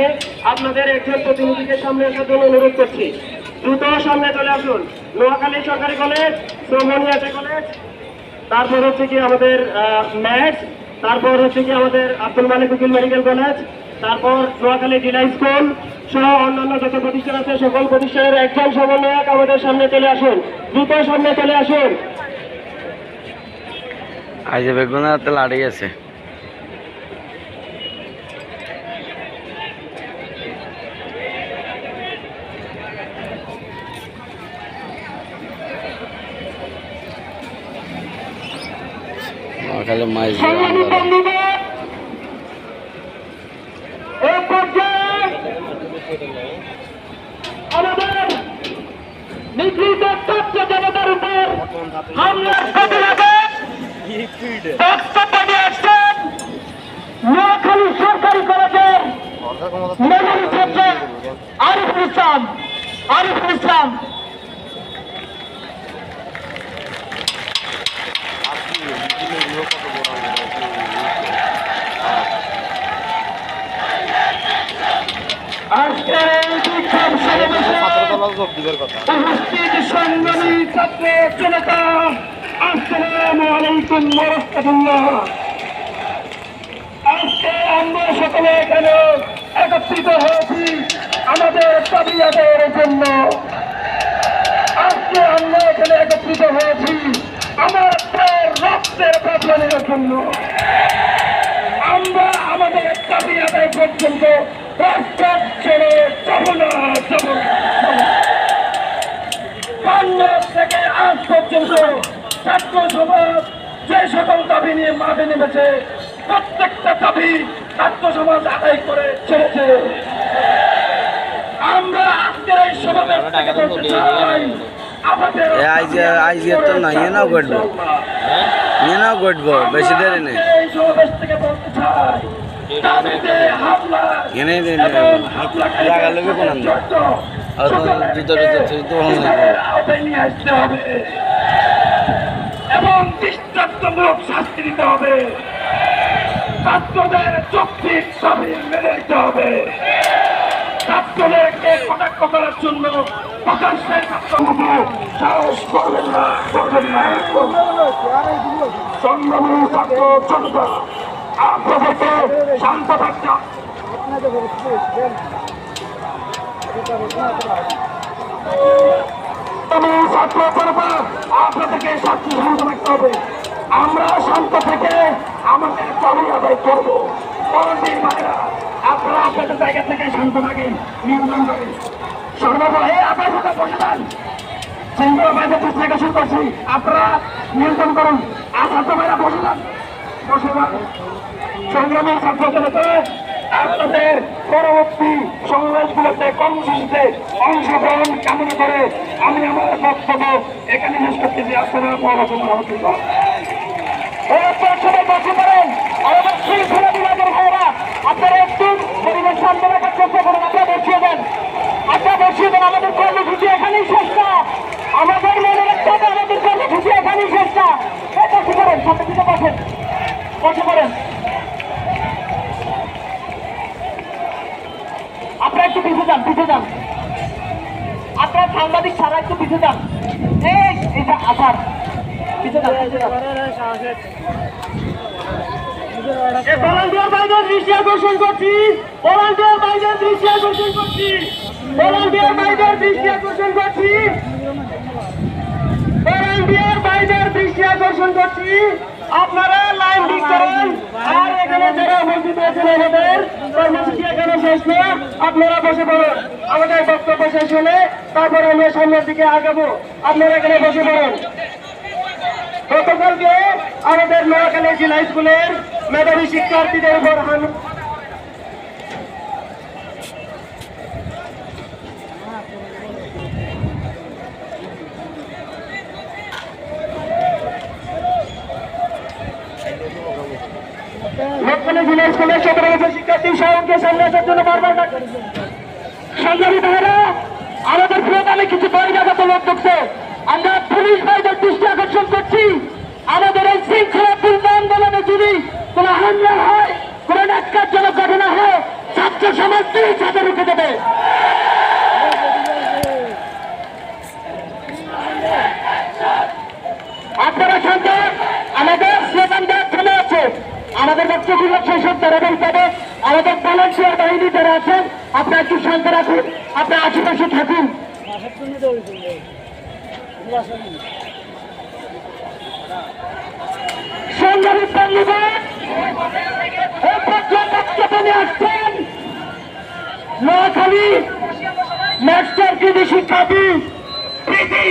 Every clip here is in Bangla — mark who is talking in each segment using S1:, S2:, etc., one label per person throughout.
S1: আমি আপনাদের একজন প্রতিনিধিকে সামনে আসার জন্য অনুরোধ করছি। দ্রুত সামনে চলে আসুন। নোয়াখালী সরকারি কলেজ, শ্রমণিয়াতে কলেজ, তারপর হচ্ছে কি আমাদের ম্যাথস, তারপর হচ্ছে কি আমাদের আব্দুল মালিক উকিল মেডিকেল কলেজ, তারপর নোয়াখালী জেলা স্কুল সহ অন্যান্য যত প্রতিষ্ঠান আছে সকল প্রতিষ্ঠানের একজন সমন্বয়ক আমাদের সামনে চলে আসুন। দ্রুত সামনে চলে আসুন।
S2: আজ বেগুনের হাতে লাড়ি আছে। নোয়াখালী মাছ
S1: আমাদের নিগৃহীত ছাত্র জনতার উপর হামলার প্রতিবাদে বক্তব্য নিয়ে আসছেন নোয়াখালী সরকারি কলেজের মেধাবী ছাত্র আরিফুল ইসলাম। আরিফুল ইসলাম আজকের এই বিক্ষোভ সমাবেশে উপস্থিত সংগ্রামী ছাত্র জনতা, আসসালামু আলাইকুম ওয়া রাহমাতুল্লাহ। আজকে আমরা সকলে এখানে একত্রিত হয়েছি আমাদের দাবি আদায়ের জন্য। আজকে আমরা এখানে একত্রিত হয়েছি আমার রক্তের বদলের জন্য। আমরা আমাদের দাবি আদায় পর্যন্ত রাস্তা ছেড়ে যাব না, যাব না। বাংলাদেশ থেকে আজ পর্যন্ত ছাত্র সমাজ যে সকল দাবি নিয়ে মাঠে নেমেছে প্রত্যেকটা দাবি ছাত্র সমাজ আদায় করে ছেড়েছে। আমরা আজকের এই সমাবেশ থেকে বলতে চাই আমাদের
S2: বেশি দেরি নেই।
S1: এই সমাবেশ থেকে বলতে চাই এবং দৃষ্টান্তমূলক শাস্তি দিতে হবে। ছাত্রদের যৌক্তিক দাবি মেনে নিতে হবে। ছাত্রদেরকে কটাক্ষ করার জন্য প্রকাশ্যে ছাত্রগুলো সাহস করবেন না, করবেন না। সংগ্রামী ছাত্র জনতা আপনাদেরকে শান্ত থাকতে ছাত্র জনতা আপনাদেরকে শান্তি শান্ত থাকতে হবে। আমরা শান্ত থেকে আমাদের দাবি আদায় করবো। আপনারা আপনাদের জায়গা থেকে শান্ত থাকেন, নিয়ন্ত্রণ করেন। সর্বদা আপনার সাথে বসে যান। শৃঙ্খলা বাইরে বিশ্লেষণ করছি, আপনারা নিয়ন্ত্রণ করুন। আর ছাত্র ভাইরা বসে যান, বসে যান। সংগ্রামী ছাত্র জনতা আপনাদের পরবর্তী সমাবেশগুলোতে কর্মসূচিতে অংশগ্রহণ কামনা করে আমি আমার বক্তব্য এখানে শেষ করতেছি। আপনারা পরবর্তী সবাই বসে পড়েন। আমাদের শৃঙ্খলা বিভাগের ভাইরা আপনারা একটু পরিবেশ শান্ত রাখার চেষ্টা করুন। আপনারা বসিয়ে দেন, আপনারা বসিয়ে দেন। আমাদের কর্মসূচি এখানেই শেষ না। আমাদের মনে রাখতে হবে আমাদের কর্মসূচি এখানেই শেষ না। বসে পড়েন, সাথে সাথে বসেন, বসে পড়েন। আপনারা একটু পিছিয়ে যান, পিছিয়ে যান। আপনারা সাংবাদিক ছাড়া একটু পিছিয়ে যান। এইটা আসার পিছিয়ে যান, পিছিয়ে যান। ভলান্টিয়ার ভাইদের দৃষ্টি আকর্ষণ করছি, ভলান্টিয়ার ভাইদের দৃষ্টি আকর্ষণ করছি, ভলান্টিয়ার ভাইদের দৃষ্টি আকর্ষণ করছি, ভলান্টিয়ার ভাইদের দৃষ্টি আকর্ষণ করছি। আপনারা লাইন ঠিক করেন। আর এখানে যারা উপস্থিত হয়েছেন আমাদের কর্মসূচি এখানে শেষ না, আপনারা বসে পড়ুন। আমাদের বক্তব্য শেষ হলে তারপর আমরা সামনের দিকে আগাবো। আপনারা এখানে বসে পড়ুন। গতকালকে আমাদের নোয়াখালী জেলা স্কুলের মেধাবী শিক্ষার্থীদের উপর নোয়াখালী জেলা স্কুলের 17 বছর শিক্ষার্থী শাওনকে সামনে আসার জন্য বারবার ডাকছেন। সংগ্রামী ভাইরা, আমাদের প্রধানে কিছু বহিরাগত লোক ঢুকছে। আমরা পুলিশ ভাইদের দৃষ্টি আকর্ষণ করছি। আমাদের এই শৃঙ্খলাপূর্ণ আন্দোলনে যদি কোনো হামলা হয়, কোনো ন্যাক্কারজনক ঘটনা হয়, ছাত্র সমাজ কি ছাত্র রুখে দেবে? আপনারা শান্ত, আমাদের স্লোগানটা থেমে আছে। আমাদের বক্তব্য শেষ হোক তারা তবে আমাদের ভলান্টিয়ার বাহিনী যারা আছেন আপনারা একটু শান্ত রাখুন, আপনার আশেপাশে থাকুন। সংগ্রামী বন্ধুগণ, আসছেন নোয়াখালী মাস্টার কৃষি শিক্ষাবিদ প্রীতি।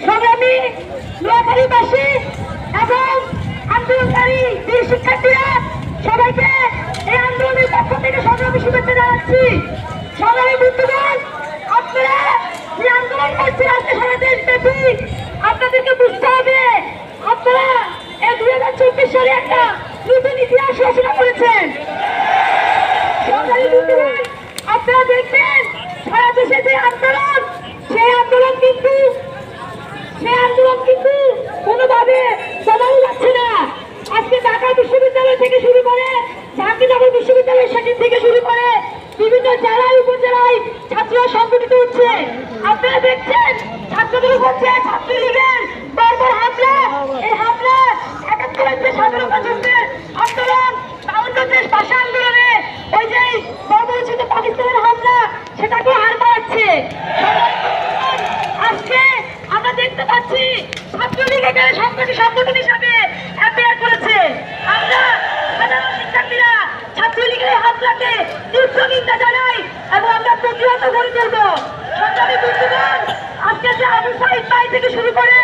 S1: সংগ্রামী নোয়াখালীবাসী এবং আন্দোলনকারী বীর শিক্ষার্থীরা সবাইকে এই আন্দোলনের পক্ষ থেকে সংগ্রামী শুভেচ্ছা জানাচ্ছি। সংগ্রামী বন্ধুগণ, আপনারা যে আন্দোলন করছেন আজকে সারা দেশব্যাপী, আপনাদেরকে বুঝতে হবে আপনারা এই 2024 সালে একটা নতুন ইতিহাস রচনা করেছেন। সংগ্রামী বন্ধুগণ, আপনারা দেখবেন সারা দেশে যে আন্দোলন, সেই আন্দোলন কিন্তু কোনোভাবে চালানো যাচ্ছে না। আজকে ঢাকা বিশ্ববিদ্যালয় থেকে শুরু করে জাহাঙ্গীরনগর বিশ্ববিদ্যালয় সেখান থেকে শুরু করে বিভিন্ন জেলায় উপজেলায় ছাত্ররা সংগঠিত হচ্ছে। আপনারা দেখছেন ছাত্রদের উপর যে ছাত্রলীগের বারবার হামলা, এই হামলা ৭১-এর যে স্বাধীনতা যুদ্ধের আন্দোলন, ৫২ দেশ ভাষা আন্দোলনে ওই যে বর্বরচিত পাকিস্তানের হামলা, সেটাকে হার মারাচ্ছে। আজকে আমরা দেখতে পাচ্ছি ছাত্রলীগ এখানে সন্ত্রাসী সংগঠন হিসাবে এফআইআর করেছে। আমরা সাধারণ শিক্ষার্থীরা ছাত্রলীগের হামলাকে তীব্র নিন্দা জানাই এবং আমরা প্রতিহত করে তুলব। সংগ্রামী বন্ধুগণ, আজকে যে আবু সাইদ ভাই থেকে শুরু করে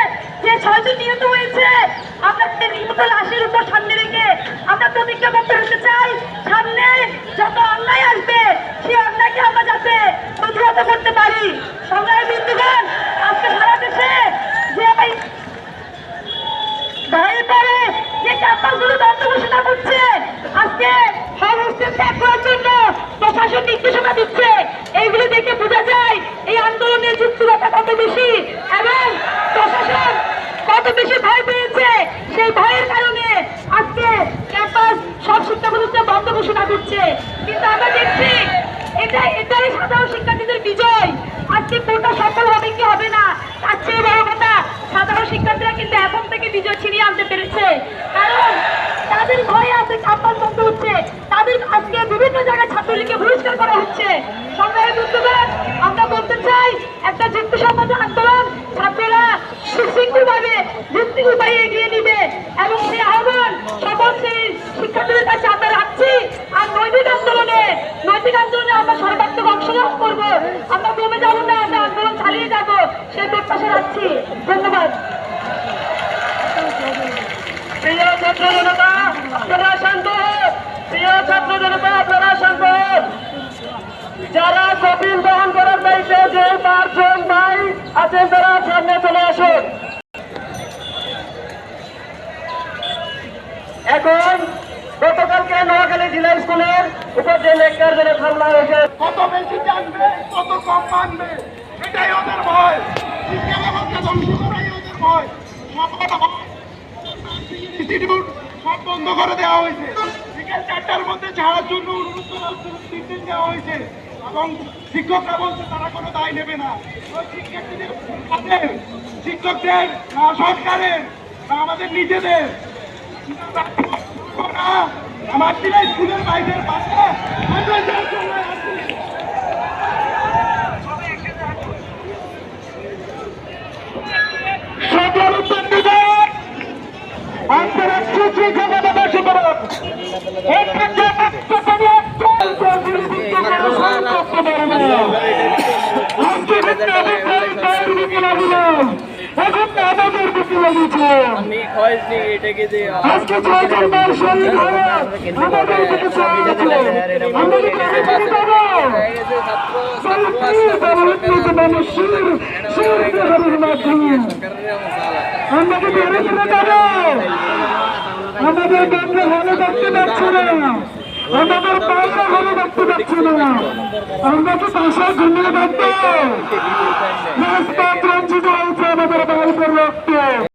S1: যে ৬ জন নিহত হয়েছে, আমরা নিহত লাশের উপর সামনে রেখে আমরা প্রতিজ্ঞাবদ্ধ হতে চাই, সামনে যত অন্যায় আসবে সেই অন্যায়কে আমরা যাতে প্রতিহত করতে পারি। সংগ্রামী বন্ধুগণ, আজকে সারা দেশে যে ভয়ের পরে যে ক্যাম্পাসগুলো বন্ধ ঘোষণা করছে, আজকে হোস্টেল ত্যাগ করার জন্য প্রশাসন নির্দেশনা দিচ্ছে, এইগুলো দেখে বোঝা যায় এই আন্দোলনের যুক্তিকতা কত বেশি এবং প্রশাসন কত বেশি ভয় পেয়েছে। সেই ভয়ের কারণে আজকে ক্যাম্পাস সব শিক্ষা প্রতিষ্ঠান বন্ধ ঘোষণা করছে। কিন্তু আমরা দেখছি এটাই সাধারণ শিক্ষার্থীদের বিজয়। আজকে কোটা সফল হবে কি হবে না, তার চেয়ে বড় কথা সাধারণ শিক্ষার্থীরা কিন্তু এখন থেকে বিজয় ছিনিয়ে আনতে পেরেছে। কারণ তাদের ভয়ে আছে ক্যাম্পাস বন্ধ হচ্ছে, তাদের আজকে বিভিন্ন জায়গায় ছাত্রলীগকে বহিষ্কার করা হচ্ছে। সংগ্রামী বন্ধুগণ, আমরা বলতে চাই একটা যুক্তিসম্মত আন্দোলন ছাত্ররা সুশৃঙ্খলভাবে যুক্তি উপায়ে এগিয়ে নিবে এবং সেই আহ্বান সকল শ্রেণীর শিক্ষার্থীদের কাছে আমরা রাখছি। আর নৈতিক আন্দোলনে আমরা সর্বাত্মক অংশগ্রহণ করবো, আমরা কমে যাবো না, আমরা আন্দোলন চালিয়ে যাবো, সেই প্রত্যাশা রাখছি। ধন্যবাদ। প্রিয় ছাত্র জনতা, আপনারা শান্ত। প্রিয় ছাত্র জনতা, আপনারা শান্ত। যারা কপিল বহন করার দায়িত্বে যে ৫ জন ভাই আছেন তারা সামনে চলে আসুন। এখন গতকালকে নোয়াখালী জেলা স্কুলের উপর যে লেকচারজনের হামলা হয়েছে, কত বেশি জানবে কত কম মানবে, এটাই ওদের ভয়। শিক্ষা ব্যবস্থা ধ্বংস করাই ওদের ভয়। সব বন্ধ করে দেওয়া হয়েছে। বিকেল ৪টার মধ্যে ছাড়ার জন্য অনুরোধ করার নির্দেশ দেওয়া হয়েছে এবং শিক্ষকরা বলছে তারা কোনো দায় নেবে না। ওই শিক্ষার্থীদের শিক্ষকদের না সরকারের না আমাদের নিজেদের। আমার ছিল স্কুলের বাইরের বাচ্চা আন্তরাষ্ট্রীয় শৃঙ্খলা বসে করুন। আজকে ছয়জনবার শহীদ হয়ে আমাদের দিকে আমাদের বেড়ে চলে যাবে, আমাদের বন্ধু ভালো থাকতে পারছে না। আমাদের পাশা ঘরে দেখতে পাচ্ছি না, আমরা কি পাশায় ঘুমিয়ে থাকবো? রাজপথ রঞ্জিত হয়েছে আমাদের ভাইদের রক্তে।